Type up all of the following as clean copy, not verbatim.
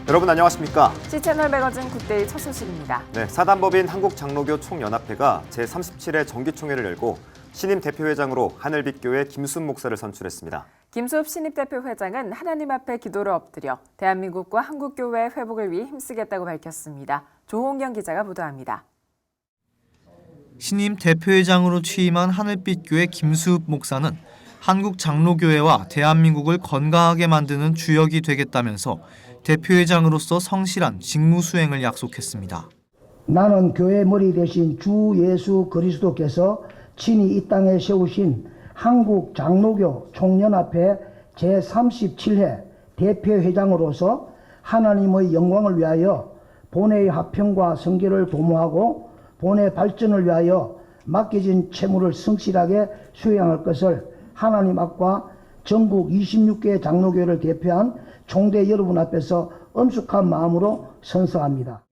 여러분 안녕하십니까? C채널 매거진 굿데이 첫 소식입니다. 네, 사단법인 한국장로교 총연합회가 제37회 정기총회를 열고 신임 대표회장으로 하늘빛교회 김수읍 목사를 선출했습니다. 김수읍 신입 대표 회장은 하나님 앞에 기도를 엎드려 대한민국과 한국교회의 회복을 위해 힘쓰겠다고 밝혔습니다. 조홍경 기자가 보도합니다. 신임 대표회장으로 취임한 하늘빛교회 김수읍 목사는 한국장로교회와 대한민국을 건강하게 만드는 주역이 되겠다면서 대표회장으로서 성실한 직무 수행을 약속했습니다. 나는 교회 머리 대신 주 예수 그리스도께서 친히 이 땅에 세우신 한국장로교 총연합회 제37회 대표회장으로서 하나님의 영광을 위하여 본회의 합평과 성결을 도모하고 본회 발전을 위하여 맡겨진 채무를 성실하게 수행할 것을 하나님 앞과 전국 26개 장로교회를 대표한 총대 여러분 앞에서 엄숙한 마음으로 선서합니다.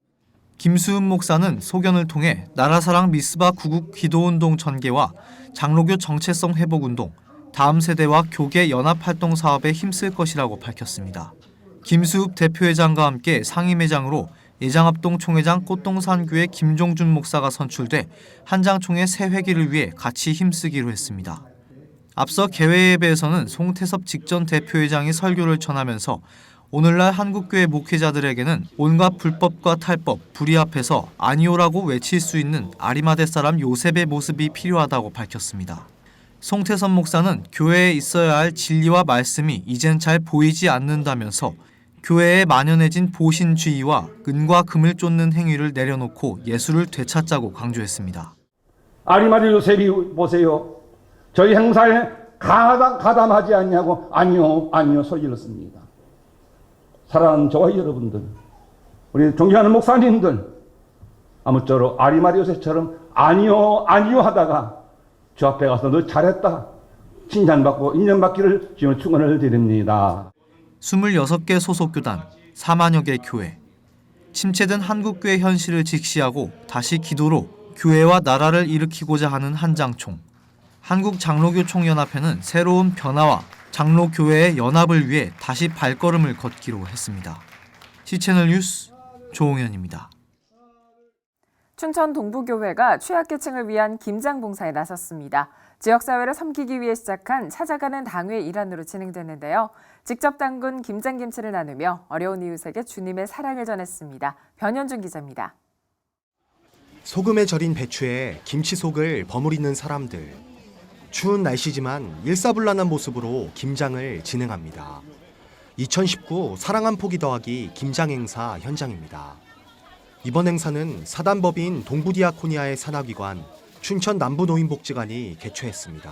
김수읍 목사는 소견을 통해 나라사랑 미스바 구국 기도운동 전개와 장로교 정체성 회복운동, 다음 세대와 교계 연합활동 사업에 힘쓸 것이라고 밝혔습니다. 김수읍 대표회장과 함께 상임회장으로 예장합동 총회장 꽃동산교회 김종준 목사가 선출돼 한장총회 새 회기를 위해 같이 힘쓰기로 했습니다. 앞서 개회예배에서는 송태섭 직전 대표회장이 설교를 전하면서 오늘날 한국교회 목회자들에게는 온갖 불법과 탈법, 불의 앞에서 아니오라고 외칠 수 있는 아리마대 사람 요셉의 모습이 필요하다고 밝혔습니다. 송태섭 목사는 교회에 있어야 할 진리와 말씀이 이젠 잘 보이지 않는다면서 교회에 만연해진 보신주의와 은과 금을 쫓는 행위를 내려놓고 예수를 되찾자고 강조했습니다. 아리마대 요셉이 보세요. 저희 행사에 가담하지 않냐고 아니요 소리 질렀습니다. 사랑하는 저와 여러분들, 우리 존경하는 목사님들, 아무쪼록 아리마대 요셉처럼 아니요 하다가 주 앞에 가서 너 잘했다 칭찬받고 인정받기를 주님을 축원을 드립니다. 26개 소속교단, 4만여 개 교회, 침체된 한국교회 현실을 직시하고 다시 기도로 교회와 나라를 일으키고자 하는 한장총. 한국장로교 총연합회는 새로운 변화와 장로교회의 연합을 위해 다시 발걸음을 걷기로 했습니다. C채널 뉴스 조홍현입니다. 춘천 동부교회가 취약계층을 위한 김장봉사에 나섰습니다. 지역사회를 섬기기 위해 시작한 찾아가는 당회 일환으로 진행됐는데요. 직접 담근 김장김치를 나누며 어려운 이웃에게 주님의 사랑을 전했습니다. 변현준 기자입니다. 소금에 절인 배추에 김치 속을 버무리는 사람들. 추운 날씨지만 일사불란한 모습으로 김장을 진행합니다. 2019 사랑한 포기 더하기 김장 행사 현장입니다. 이번 행사는 사단법인 동부디아코니아의 산하기관 춘천 남부노인복지관이 개최했습니다.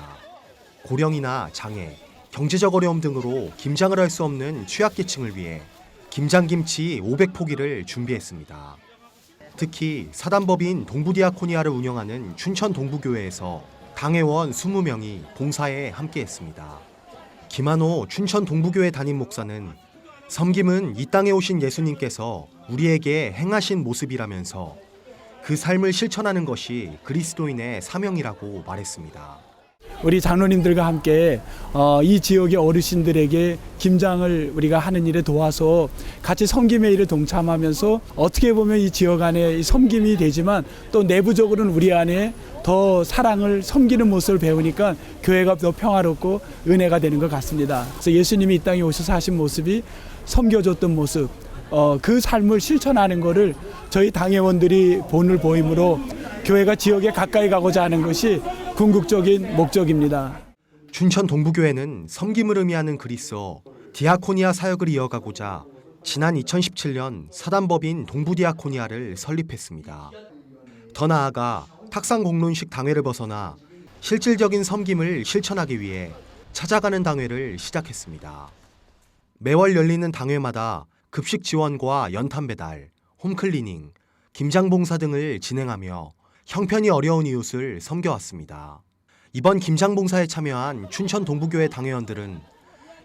고령이나 장애, 경제적 어려움 등으로 김장을 할 수 없는 취약계층을 위해 김장김치 500포기를 준비했습니다. 특히 사단법인 동부디아코니아를 운영하는 춘천 동부교회에서 당회원 20명이 봉사에 함께했습니다. 김한호 춘천 동부교회 담임 목사는 섬김은 이 땅에 오신 예수님께서 우리에게 행하신 모습이라면서 그 삶을 실천하는 것이 그리스도인의 사명이라고 말했습니다. 우리 장로님들과 함께 이 지역의 어르신들에게 김장을 우리가 하는 일에 도와서 같이 섬김의 일에 동참하면서 어떻게 보면 이 지역 안에 섬김이 되지만 또 내부적으로는 우리 안에 더 사랑을 섬기는 모습을 배우니까 교회가 더 평화롭고 은혜가 되는 것 같습니다. 그래서 예수님이 이 땅에 오셔서 하신 모습이 섬겨줬던 모습, 그 삶을 실천하는 것을 저희 당회원들이 본을 보임으로 교회가 지역에 가까이 가고자 하는 것이 궁극적인 목적입니다. 춘천 동부교회는 섬김을 의미하는 그리스어 디아코니아 사역을 이어가고자 지난 2017년 사단법인 동부디아코니아를 설립했습니다. 더 나아가 탁상공론식 당회를 벗어나 실질적인 섬김을 실천하기 위해 찾아가는 당회를 시작했습니다. 매월 열리는 당회마다 급식 지원과 연탄 배달, 홈클리닝, 김장봉사 등을 진행하며 형편이 어려운 이웃을 섬겨왔습니다. 이번 김장봉사에 참여한 춘천 동부교회 당회원들은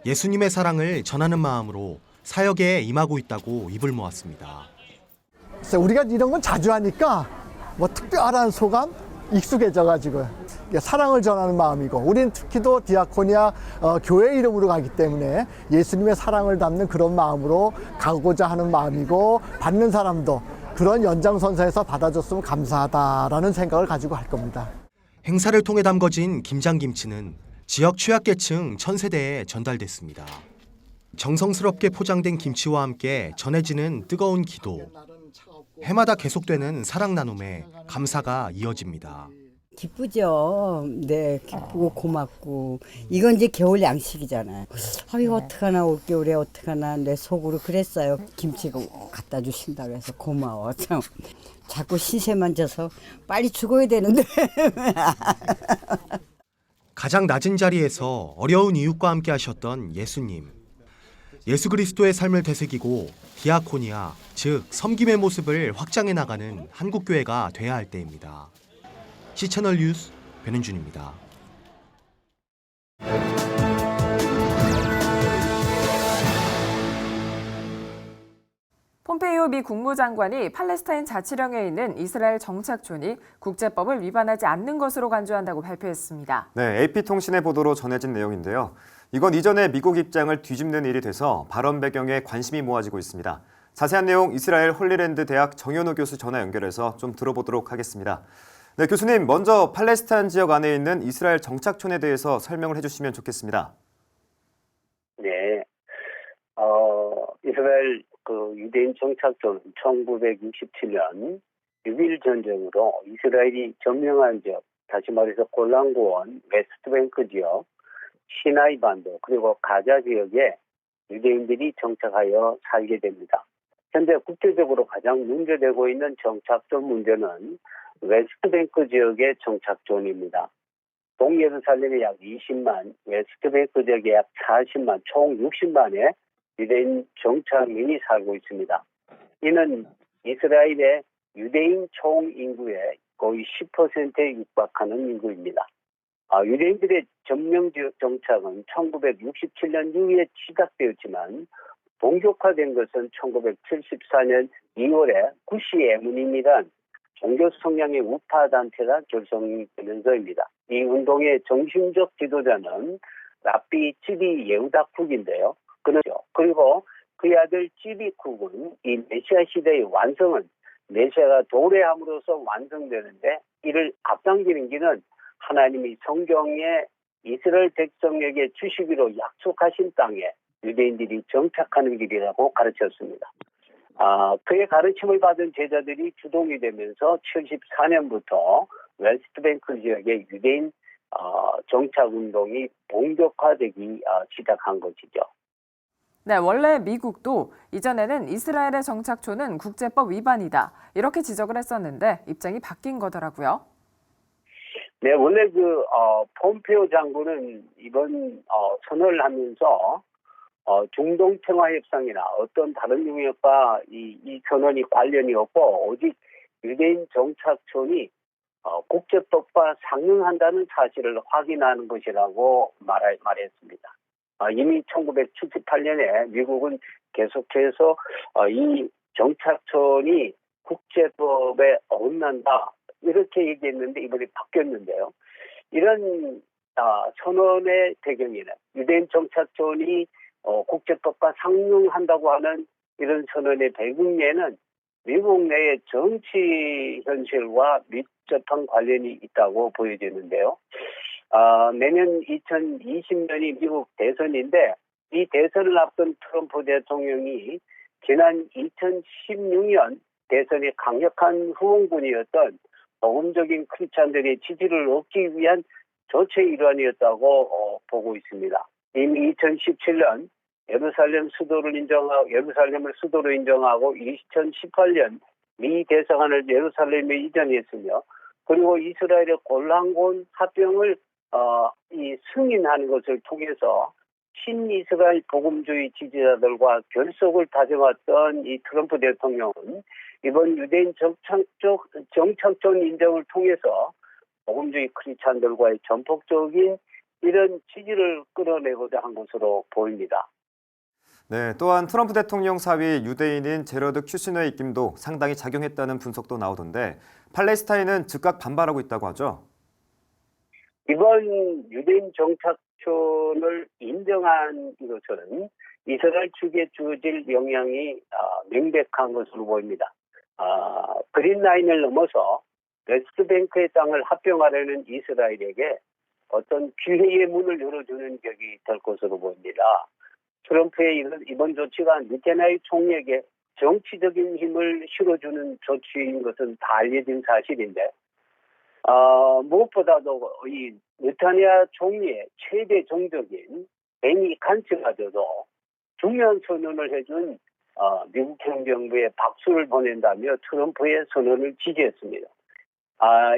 예수님의 사랑을 전하는 마음으로 사역에 임하고 있다고 입을 모았습니다. 우리가 이런 건 자주 하니까 뭐 특별한 소감 익숙해져가지고 사랑을 전하는 마음이고 우리는 특히도 디아코니아 교회 이름으로 가기 때문에 예수님의 사랑을 담는 그런 마음으로 가고자 하는 마음이고 받는 사람도 그런 연장선상에서 받아줬으면 감사하다라는 생각을 가지고 할 겁니다. 행사를 통해 담궈진 김장김치는 지역 취약계층 1000세대에 전달됐습니다. 정성스럽게 포장된 김치와 함께 전해지는 뜨거운 기도. 해마다 계속되는 사랑 나눔에 감사가 이어집니다. 기쁘죠. 네, 기쁘고 고맙고. 이건 이제 겨울 양식이잖아요. 이거 어떡하나, 올겨울에 어떡하나, 내 속으로 그랬어요. 김치 갖다 주신다고 해서 고마워. 참. 자꾸 신세만 져서 빨리 죽어야 되는데. 가장 낮은 자리에서 어려운 이웃과 함께 하셨던 예수님. 예수 그리스도의 삶을 되새기고 디아코니아, 즉 섬김의 모습을 확장해 나가는 한국교회가 돼야 할 때입니다. C채널 뉴스 변은준입니다. 폼페이오 미 국무장관이 팔레스타인 자치령에 있는 이스라엘 정착촌이 국제법을 위반하지 않는 것으로 간주한다고 발표했습니다. 네, AP통신의 보도로 전해진 내용인데요. 이건 이전에 미국 입장을 뒤집는 일이 돼서 발언 배경에 관심이 모아지고 있습니다. 자세한 내용 이스라엘 홀리랜드 대학 정현우 교수 전화 연결해서 좀 들어보도록 하겠습니다. 네, 교수님, 먼저 팔레스타인 지역 안에 있는 이스라엘 정착촌에 대해서 설명을 해주시면 좋겠습니다. 네, 이스라엘 유대인 정착촌은 1967년 6.1 전쟁으로 이스라엘이 점령한 지역, 다시 말해서 골란고원, 웨스트뱅크 지역, 시나이 반도 그리고 가자 지역에 유대인들이 정착하여 살게 됩니다. 현재 국제적으로 가장 문제되고 있는 정착촌 문제는 웨스트뱅크 지역의 정착촌입니다. 동예루살렘에 약 20만, 웨스트뱅크 지역에 약 40만, 총 60만의 유대인 정착민이 살고 있습니다. 이는 이스라엘의 유대인 총 인구의 거의 10%에 육박하는 인구입니다. 유대인들의 점령 지역 정착은 1967년 이후에 시작되었지만 본격화된 것은 1974년 2월에 구시 에문임이란 종교 성향의 우파 단체가 결성되면서입니다. 이 운동의 정신적 지도자는 랍비 찌비 예후다쿡인데요. 그리고 그의 아들 찌비쿡은 이 메시아 시대의 완성은 메시아가 도래함으로써 완성되는데 이를 앞당기는 길은 하나님이 성경에 이스라엘 백성에게 주시기로 약속하신 땅에 유대인들이 정착하는 길이라고 가르쳤습니다. 그의 가르침을 받은 제자들이 주동이 되면서 74년부터 웨스트뱅크 지역의 유대인 정착운동이 본격화되기 시작한 것이죠. 네, 원래 미국도 이전에는 이스라엘의 정착촌은 국제법 위반이다 이렇게 지적을 했었는데 입장이 바뀐 거더라고요. 네, 원래 폼페이오 장군은 이번 선언을 하면서 중동 평화 협상이나 어떤 다른 영역과 이 선언이 관련이 없고 오직 유대인 정착촌이 국제법과 상응한다는 사실을 확인하는 것이라고 말했습니다. 이미 1978년에 미국은 계속해서 이 정착촌이 국제법에 어긋난다 이렇게 얘기했는데 이번에 바뀌었는데요. 이런 선언의 배경에는 유대인 정착촌이 국제법과 상응한다고 하는 이런 선언의 배경에는 미국 내의 정치 현실과 밀접한 관련이 있다고 보여지는데요. 내년 2020년이 미국 대선인데 이 대선을 앞둔 트럼프 대통령이 지난 2016년 대선의 강력한 후원군이었던 복음적인 크리스찬들의 지지를 얻기 위한 조치의 일환이었다고 보고 있습니다. 이미 2017년 예루살렘을 수도로 인정하고 2018년 미 대사관을 예루살렘에 이전했으며 그리고 이스라엘의 골란고원 합병을 승인하는 것을 통해서 친이스라엘 복음주의 지지자들과 결속을 다져왔던 이 트럼프 대통령은 이번 유대인 정착촌 인정을 통해서 복음주의 크리스찬들과의 전폭적인 이런 지지를 끌어내고자 한 것으로 보입니다. 네, 또한 트럼프 대통령 사위 유대인인 제러드 큐시너의 입김도 상당히 작용했다는 분석도 나오던데 팔레스타인은 즉각 반발하고 있다고 하죠? 이번 유대인 정착촌을 인정한 이것은 이스라엘 측에 주어질 영향이 명백한 것으로 보입니다. 그린라인을 넘어서 웨스트뱅크의 땅을 합병하려는 이스라엘에게 어떤 기회의 문을 열어주는 격이 될 것으로 보입니다. 트럼프의 이번 조치가 네타냐후 총리에게 정치적인 힘을 실어주는 조치인 것은 다 알려진 사실인데 무엇보다도 이 네타냐후 총리의 최대 정적인 베니 간츠마저도 중요한 선언을 해준 미국 행정부에 박수를 보낸다며 트럼프의 선언을 지지했습니다.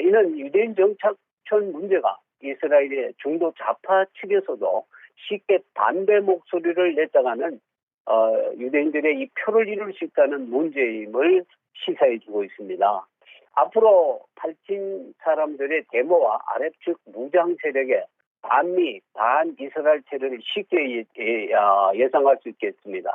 이는 유대인 정착촌 문제가 이스라엘의 중도 좌파 측에서도 쉽게 반대 목소리를 냈다가는 유대인들의 이 표를 이룰 수 있다는 문제임을 시사해주고 있습니다. 앞으로 팔estin 사람들의 데모와 아랍 측 무장 세력의 반미, 반이스라엘 테러를 쉽게 예상할 수 있겠습니다.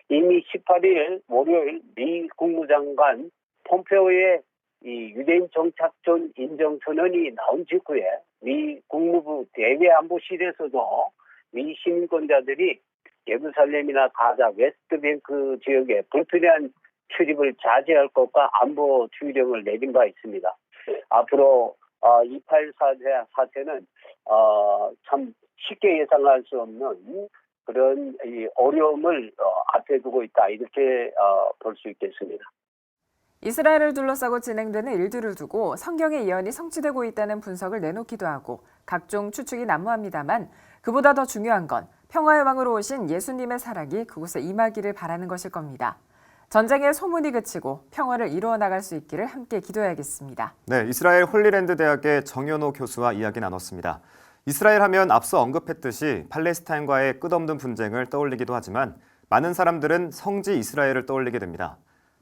이미 18일 월요일 미 국무장관 폼페오의 이 유대인 정착촌 인정 선언이 나온 직후에 미 국무부 대외안보실에서도 미 시민권자들이 예루살렘이나 가자, 웨스트뱅크 지역에 불필요한 출입을 자제할 것과 안보 주의령을 내린 바 있습니다. 앞으로 2.8 사태는 참 쉽게 예상할 수 없는 그런 이 어려움을 앞에 두고 있다, 이렇게 볼 수 있겠습니다. 이스라엘을 둘러싸고 진행되는 일들을 두고 성경의 예언이 성취되고 있다는 분석을 내놓기도 하고 각종 추측이 난무합니다만 그보다 더 중요한 건 평화의 왕으로 오신 예수님의 사랑이 그곳에 임하기를 바라는 것일 겁니다. 전쟁의 소문이 그치고 평화를 이루어 나갈 수 있기를 함께 기도해야겠습니다. 네, 이스라엘 홀리랜드 대학의 정연호 교수와 이야기 나눴습니다. 이스라엘 하면 앞서 언급했듯이 팔레스타인과의 끝없는 분쟁을 떠올리기도 하지만 많은 사람들은 성지 이스라엘을 떠올리게 됩니다.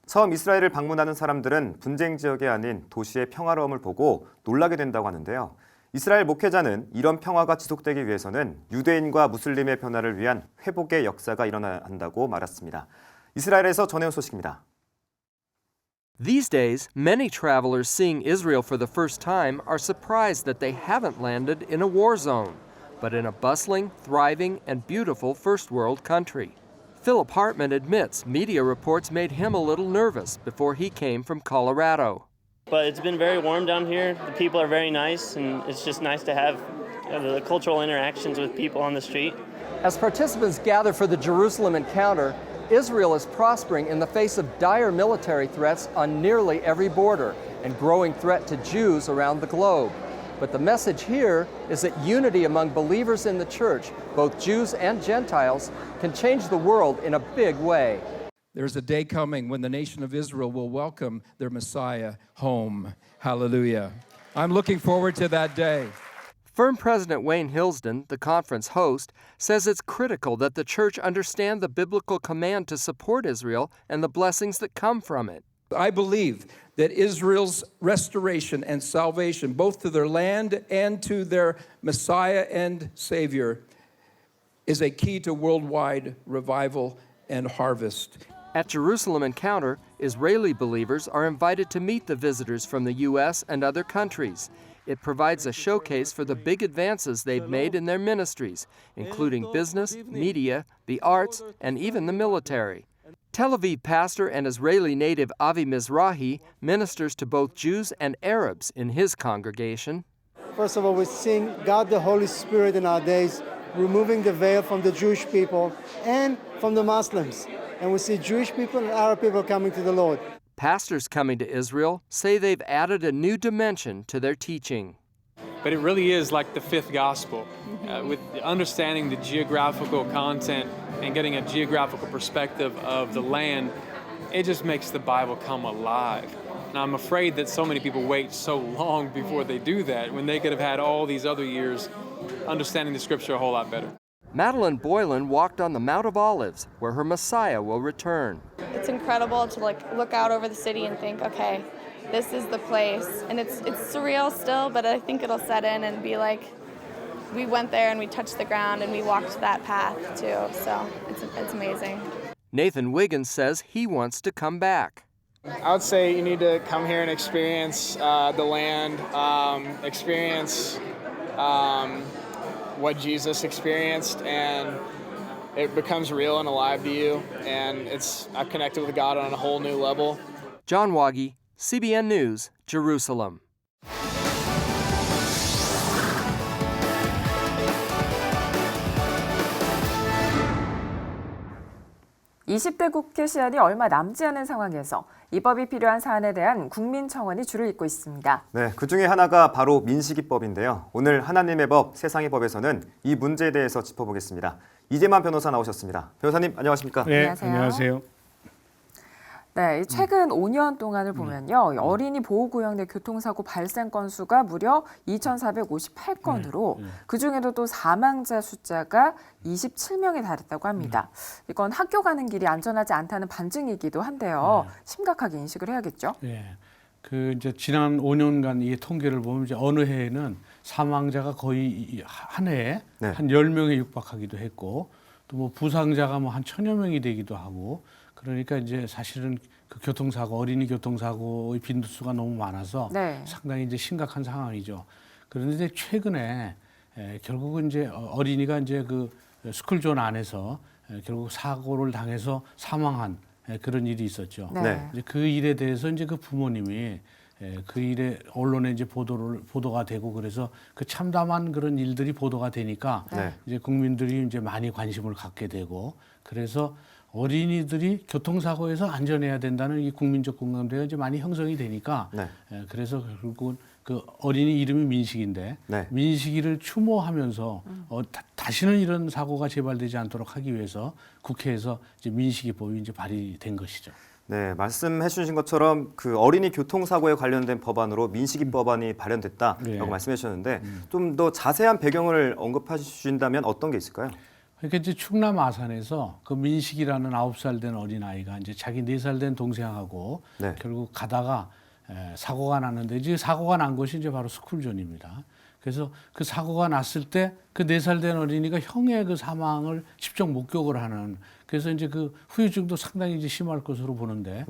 처음 이스라엘을 방문하는 사람들은 분쟁 지역이 아닌 도시의 평화로움을 보고 놀라게 된다고 하는데요. 이스라엘 목회자는 이런 평화가 지속되기 위해서는 유대인과 무슬림의 변화를 위한 회복의 역사가 일어나야 한다고 말했습니다. 이스라엘에서 전해온 소식입니다. These days, many travelers seeing Israel for the first time are surprised that they haven't landed in a war zone, but in a bustling, thriving, and beautiful first world country. Philip Hartman admits media reports made him a little nervous before he came from Colorado. But it's been very warm down here. The people are very nice, and it's just nice to have the cultural interactions with people on the street. As participants gather for the Jerusalem encounter, Israel is prospering in the face of dire military threats on nearly every border and growing threat to Jews around the globe. But the message here is that unity among believers in the church, both Jews and Gentiles, can change the world in a big way. There's a day coming when the nation of Israel will welcome their Messiah home. Hallelujah. I'm looking forward to that day. Firm President Wayne Hilsden, the conference host, says it's critical that the church understand the biblical command to support Israel and the blessings that come from it. I believe that Israel's restoration and salvation, both to their land and to their Messiah and Savior, is a key to worldwide revival and harvest. At Jerusalem Encounter, Israeli believers are invited to meet the visitors from the U.S. and other countries. It provides a showcase for the big advances they've made in their ministries, including business, media, the arts, and even the military. Tel Aviv pastor and Israeli native Avi Mizrahi ministers to both Jews and Arabs in his congregation. First of all, we're seeing God the Holy Spirit in our days, removing the veil from the Jewish people and from the Muslims. And we see Jewish people and Arab people coming to the Lord. Pastors coming to Israel say they've added a new dimension to their teaching. But it really is like the fifth gospel, with understanding the geographical content and getting a geographical perspective of the land. It just makes the Bible come alive. And I'm afraid that so many people wait so long before they do that, when they could have had all these other years understanding the scripture a whole lot better. Madeline Boylan walked on the Mount of Olives, where her Messiah will return. It's incredible to look out over the city and think, okay, this is the place. And it's surreal still, but I think it'll set in and be like, we went there and we touched the ground and we walked that path too. So it's amazing. Nathan Wiggins says he wants to come back. I would say you need to come here and experience the land, experience what Jesus experienced, and it becomes real and alive to you, and I've connected with God on a whole new level. John Wagi, CBN News, Jerusalem. 20대 국회 시한이 얼마 남지 않은 상황에서 입법이 필요한 사안에 대한 국민청원이 줄을 잇고 있습니다. 네, 그중에 하나가 바로 민식이법인데요. 오늘 하나님의 법, 세상의 법에서는 이 문제에 대해서 짚어보겠습니다. 이재만 변호사 나오셨습니다. 변호사님 안녕하십니까? 네, 안녕하세요. 네, 최근 5년 동안을 보면요. 어린이 보호구역 내 교통사고 발생 건수가 무려 2,458건으로 그중에도 또 사망자 숫자가 27명에 달했다고 합니다. 이건 학교 가는 길이 안전하지 않다는 반증이기도 한데요. 심각하게 인식을 해야겠죠? 네. 이제 지난 5년간 이 통계를 보면 이제 어느 해에는 사망자가 거의 한 해에 한 10명에 육박하기도 했고 또 뭐 부상자가 뭐 한 1,000여 명이 되기도 하고 그러니까 이제 사실은 그 교통사고, 어린이 교통사고의 빈도수가 너무 많아서 상당히 이제 심각한 상황이죠. 그런데 최근에 결국은 이제 어린이가 이제 그 스쿨존 안에서 결국 사고를 당해서 사망한 그런 일이 있었죠. 이제 그 일에 대해서 이제 그 부모님이 그 일에 언론에 이제 보도가 되고 그래서 그 참담한 그런 일들이 보도가 되니까 이제 국민들이 이제 많이 관심을 갖게 되고 그래서 어린이들이 교통사고에서 안전해야 된다는 이 국민적 공감대가 이제 많이 형성이 되니까 그래서 결국은 그 어린이 이름이 민식인데 민식이를 추모하면서 다시는 이런 사고가 재발되지 않도록 하기 위해서 국회에서 이제 민식이법이 이제 발의된 것이죠. 네, 말씀해 주신 것처럼 그 어린이 교통사고에 관련된 법안으로 민식이법안이 발의됐다라고 말씀해 주셨는데 좀 더 자세한 배경을 언급해 주신다면 어떤 게 있을까요? 그러니까 이제 충남 아산에서 그 민식이라는 9살 된 어린아이가 이제 자기 4살 된 동생하고 결국 가다가 사고가 났는데 이제 사고가 난 곳이 이제 바로 스쿨존입니다. 그래서 그 사고가 났을 때 그 4살 된 어린이가 형의 그 사망을 직접 목격을 하는 그래서 이제 그 후유증도 상당히 이제 심할 것으로 보는데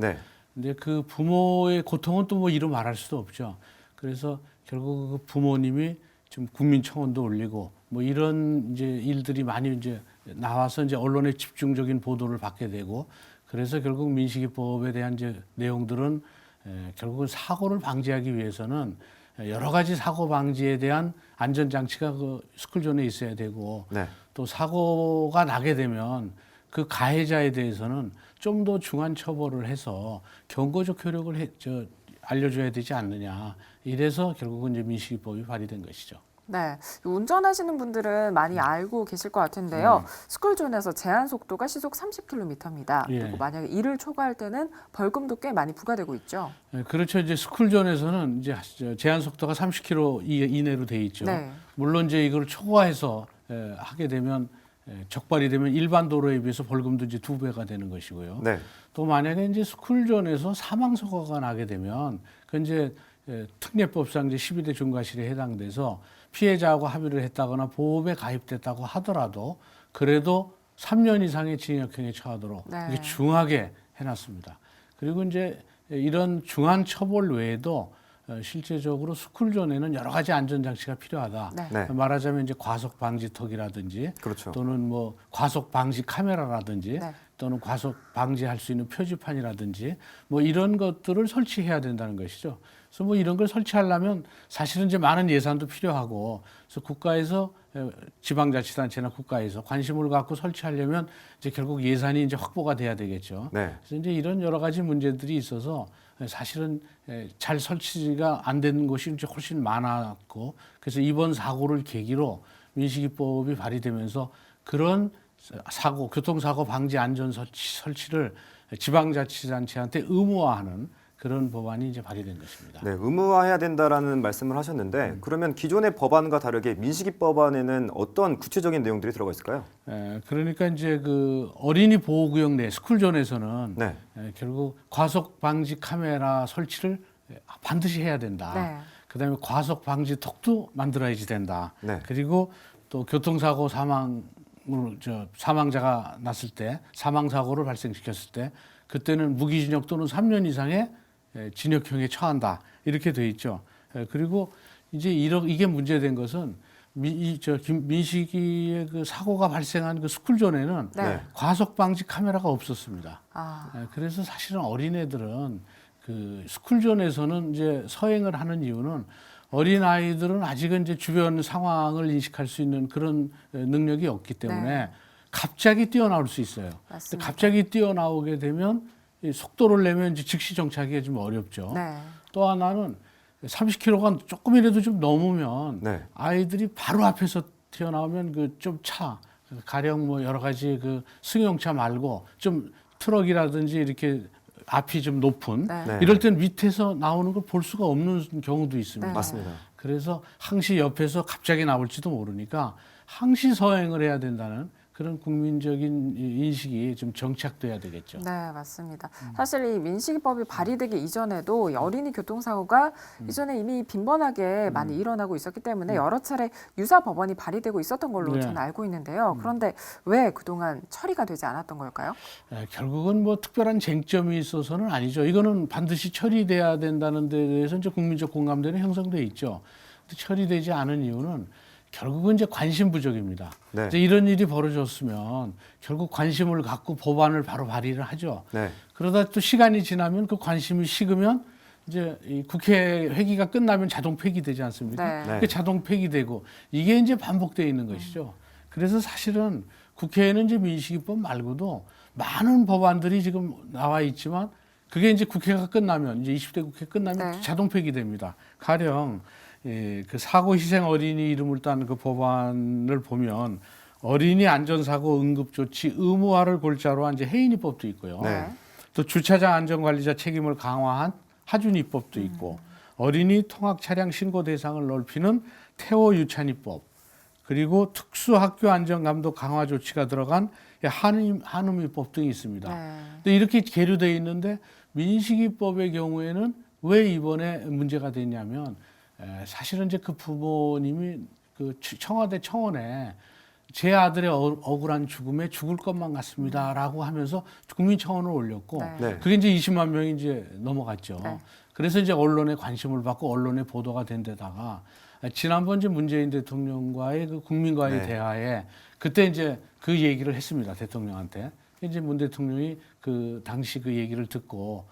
근데 그 부모의 고통은 또 뭐 이루 말할 수도 없죠. 그래서 결국 그 부모님이 지금 국민청원도 올리고 뭐 이런 이제 일들이 많이 이제 나와서 이제 언론의 집중적인 보도를 받게 되고 그래서 결국 민식이법에 대한 이제 내용들은 결국은 사고를 방지하기 위해서는 여러 가지 사고 방지에 대한 안전 장치가 그 스쿨존에 있어야 되고 또 사고가 나게 되면 그 가해자에 대해서는 좀 더 중한 처벌을 해서 경고적 효력을 알려줘야 되지 않느냐. 이래서 결국은 이제 민식이법이 발의된 것이죠. 네, 운전하시는 분들은 많이 알고 계실 것 같은데요. 스쿨존에서 제한 속도가 시속 30km입니다. 그리고 만약에 이를 초과할 때는 벌금도 꽤 많이 부과되고 있죠. 네, 그렇죠. 이제 스쿨존에서는 이제 제한 속도가 30km 이내로 돼 있죠. 물론 이제 이걸 초과해서 하게 되면 적발이 되면 일반 도로에 비해서 벌금도 이제 2배가 되는 것이고요. 또 만약에 이제 스쿨존에서 사망 사고가 나게 되면 그 이제 특례법상 이제 12대 중과실에 해당돼서 피해자하고 합의를 했다거나 보험에 가입됐다고 하더라도 그래도 3년 이상의 징역형에 처하도록 이렇게 중하게 해놨습니다. 그리고 이제 이런 중한 처벌 외에도 실제적으로 스쿨존에는 여러 가지 안전장치가 필요하다. 말하자면 이제 과속 방지턱이라든지 또는 뭐 과속 방지 카메라라든지 또는 과속 방지할 수 있는 표지판이라든지 뭐 이런 것들을 설치해야 된다는 것이죠. 그래서 뭐 이런 걸 설치하려면 사실은 이제 많은 예산도 필요하고 그래서 국가에서 지방자치단체나 국가에서 관심을 갖고 설치하려면 이제 결국 예산이 이제 확보가 돼야 되겠죠. 그래서 이제 이런 여러 가지 문제들이 있어서 사실은 잘 설치가 안 되는 것이 이제 훨씬 많았고 그래서 이번 사고를 계기로 민식이법이 발의되면서 그런 사고, 교통사고 방지 안전 설치를 지방자치단체한테 의무화하는 그런 법안이 이제 발의된 것입니다. 네, 의무화해야 된다라는 말씀을 하셨는데 그러면 기존의 법안과 다르게 민식이법안에는 어떤 구체적인 내용들이 들어가 있을까요? 그러니까 이제 그 어린이 보호구역 내 스쿨존에서는 결국 과속 방지 카메라 설치를 반드시 해야 된다. 그다음에 과속 방지턱도 만들어야지 된다. 그리고 또 교통사고 사망자가 났을 때 사망 사고를 발생시켰을 때 그때는 무기징역 또는 3년 이상의 징역형에 처한다 이렇게 돼 있죠. 그리고 이제 이게 문제된 것은 민식이의 그 사고가 발생한 그 스쿨존에는 네. 과속 방지 카메라가 없었습니다. 아. 그래서 사실은 어린애들은 그 스쿨존에서는 이제 서행을 하는 이유는 어린 아이들은 아직은 이제 주변 상황을 인식할 수 있는 그런 능력이 없기 때문에 네. 갑자기 뛰어나올 수 있어요. 근데 갑자기 뛰어나오게 되면 이 속도를 내면 이제 즉시 정차하기가 좀 어렵죠. 네. 또 하나는 30km가 조금이라도 좀 넘으면 네. 아이들이 바로 앞에서 튀어나오면 그 좀 가령 뭐 여러 가지 그 승용차 말고 좀 트럭이라든지 이렇게 앞이 좀 높은 네. 이럴 땐 밑에서 나오는 걸 볼 수가 없는 경우도 있습니다. 네. 맞습니다. 그래서 항시 옆에서 갑자기 나올지도 모르니까 항시 서행을 해야 된다는 그런 국민적인 인식이 좀 정착돼야 되겠죠. 네, 맞습니다. 사실 이 민식이법이 발의되기 이전에도 어린이 교통사고가 이전에 이미 빈번하게 많이 일어나고 있었기 때문에 여러 차례 유사 법안이 발의되고 있었던 걸로 네. 저는 알고 있는데요. 그런데 왜 그동안 처리가 되지 않았던 걸까요? 결국은 뭐 특별한 쟁점이 있어서는 아니죠. 이거는 반드시 처리돼야 된다는 데 대해서 이제 국민적 공감대는 형성돼 있죠. 근데 처리되지 않은 이유는 결국은 이제 관심 부족입니다. 네. 이제 이런 일이 벌어졌으면 결국 관심을 갖고 법안을 바로 발의를 하죠. 네. 그러다 또 시간이 지나면 그 관심이 식으면 이제 이 국회 회기가 끝나면 자동 폐기되지 않습니까? 네. 그 자동 폐기되고 이게 이제 반복되어 있는 것이죠. 그래서 사실은 국회에는 이제 민식이법 말고도 많은 법안들이 지금 나와 있지만 그게 이제 국회가 끝나면 이제 20대 국회 끝나면 네. 자동 폐기됩니다. 가령 그 사고 희생 어린이 이름을 딴 그 법안을 보면 어린이 안전사고 응급조치 의무화를 골자로 한 이제 해인이법도 있고요. 네. 또 주차장 안전관리자 책임을 강화한 하준이법도 있고 어린이 통학 차량 신고 대상을 넓히는 태호 유찬이법 그리고 특수학교 안전감독 강화 조치가 들어간 한음이법 등이 있습니다. 네. 근데 이렇게 계류되어 있는데 민식이법의 경우에는 왜 이번에 문제가 됐냐면 사실은 이제 그 부모님이 그 청와대 청원에 제 아들의 억울한 죽음에 죽을 것만 같습니다라고 하면서 국민청원을 올렸고 네. 그게 이제 20만 명이 이제 넘어갔죠. 네. 그래서 이제 언론에 관심을 받고 언론에 보도가 된 데다가 지난번 이제 문재인 대통령과의 그 국민과의 네. 대화에 그때 이제 그 얘기를 했습니다. 대통령한테. 이제 문 대통령이 그 당시 그 얘기를 듣고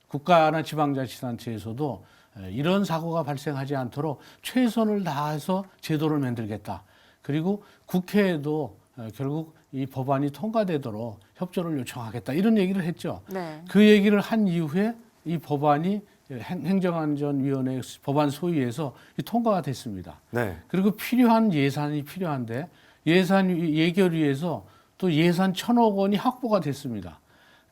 국가나 지방자치단체에서도 이런 사고가 발생하지 않도록 최선을 다해서 제도를 만들겠다. 그리고 국회에도 결국 이 법안이 통과되도록 협조를 요청하겠다. 이런 얘기를 했죠. 네. 그 얘기를 한 이후에 이 법안이 행정안전위원회 법안 소위에서 통과가 됐습니다. 네. 그리고 필요한 예산이 필요한데 예산 예결위에서 또 예산 1,000억 원이 확보가 됐습니다.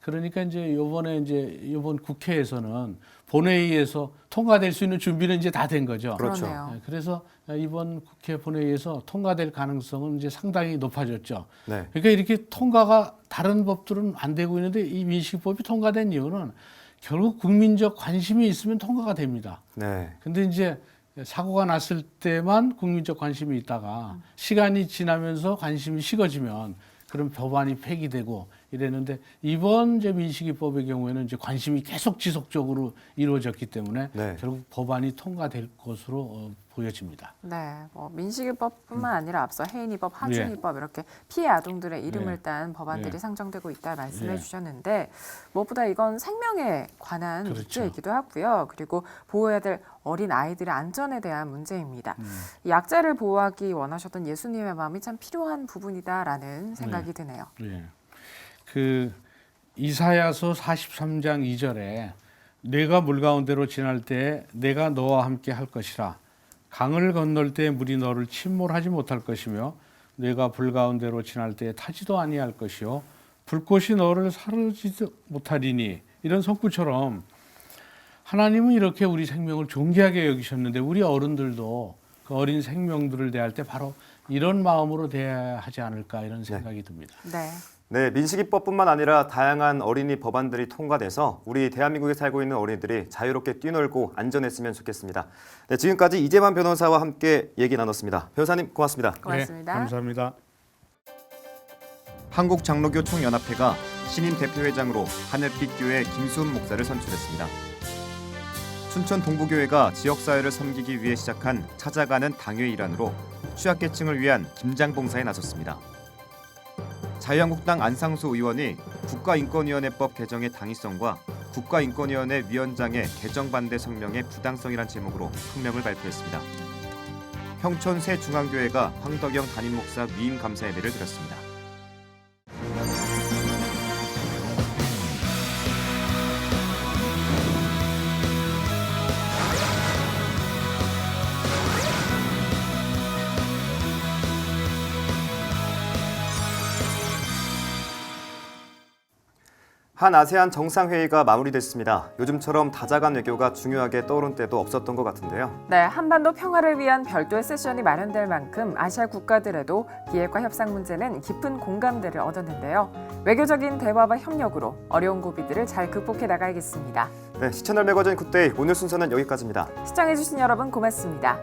그러니까 이제 이번 국회에서는 본회의에서 통과될 수 있는 준비는 이제 다 된 거죠. 그렇죠. 그러네요. 그래서 이번 국회 본회의에서 통과될 가능성은 이제 상당히 높아졌죠. 네. 그러니까 이렇게 통과가 다른 법들은 안 되고 있는데 이 민식법이 통과된 이유는 결국 국민적 관심이 있으면 통과가 됩니다. 네. 근데 이제 사고가 났을 때만 국민적 관심이 있다가 시간이 지나면서 관심이 식어지면 그런 법안이 폐기되고 이랬는데 이번 이제 민식이법의 경우에는 이제 관심이 계속 지속적으로 이루어졌기 때문에 네. 결국 법안이 통과될 것으로 보여집니다. 네, 뭐 민식이법뿐만 아니라 앞서 해인이법, 하준이법 이렇게 피해 아동들의 이름을 딴 법안들이 상정되고 있다 말씀해 주셨는데 무엇보다 이건 생명에 관한 그렇죠. 문제이기도 하고요. 그리고 보호해야 될 어린 아이들의 안전에 대한 문제입니다. 이 약자를 보호하기 원하셨던 예수님의 마음이 참 필요한 부분이다라는 생각이 드네요. 예. 그 이사야서 43장 2절에 내가 물 가운데로 지날 때 내가 너와 함께 할 것이라 강을 건널 때 물이 너를 침몰하지 못할 것이며 내가 불 가운데로 지날 때 타지도 아니할 것이요 불꽃이 너를 사르지도 못하리니 이런 성구처럼 하나님은 이렇게 우리 생명을 존귀하게 여기셨는데 우리 어른들도 그 어린 생명들을 대할 때 바로 이런 마음으로 대해야 하지 않을까 이런 생각이 듭니다. 네. 네, 민식이법뿐만 아니라 다양한 어린이 법안들이 통과돼서 우리 대한민국에 살고 있는 어린이들이 자유롭게 뛰놀고 안전했으면 좋겠습니다. 네, 지금까지 이재만 변호사와 함께 얘기 나눴습니다. 변호사님 고맙습니다. 고맙습니다. 네, 감사합니다. 한국장로교 총연합회가 신임 대표회장으로 하늘빛 교회 김수훈 목사를 선출했습니다. 춘천 동부교회가 지역사회를 섬기기 위해 시작한 찾아가는 당회 일환으로 취약계층을 위한 김장봉사에 나섰습니다. 자유한국당 안상수 의원이 국가인권위원회법 개정의 당위성과 국가인권위원회 위원장의 개정 반대 성명의 부당성이란 제목으로 성명을 발표했습니다. 평촌 새 중앙교회가 황덕영 담임 목사 위임 감사 예배를 드렸습니다. 한 아세안 정상회의가 마무리됐습니다. 요즘처럼 다자간 외교가 중요하게 떠오른 때도 없었던 것 같은데요. 네, 한반도 평화를 위한 별도의 세션이 마련될 만큼 아시아 국가들에도 기획과 협상 문제는 깊은 공감대를 얻었는데요. 외교적인 대화와 협력으로 어려운 고비들을 잘 극복해 나가야겠습니다. 네, 시채널 매거진 굿데이 오늘 순서는 여기까지입니다. 시청해주신 여러분 고맙습니다.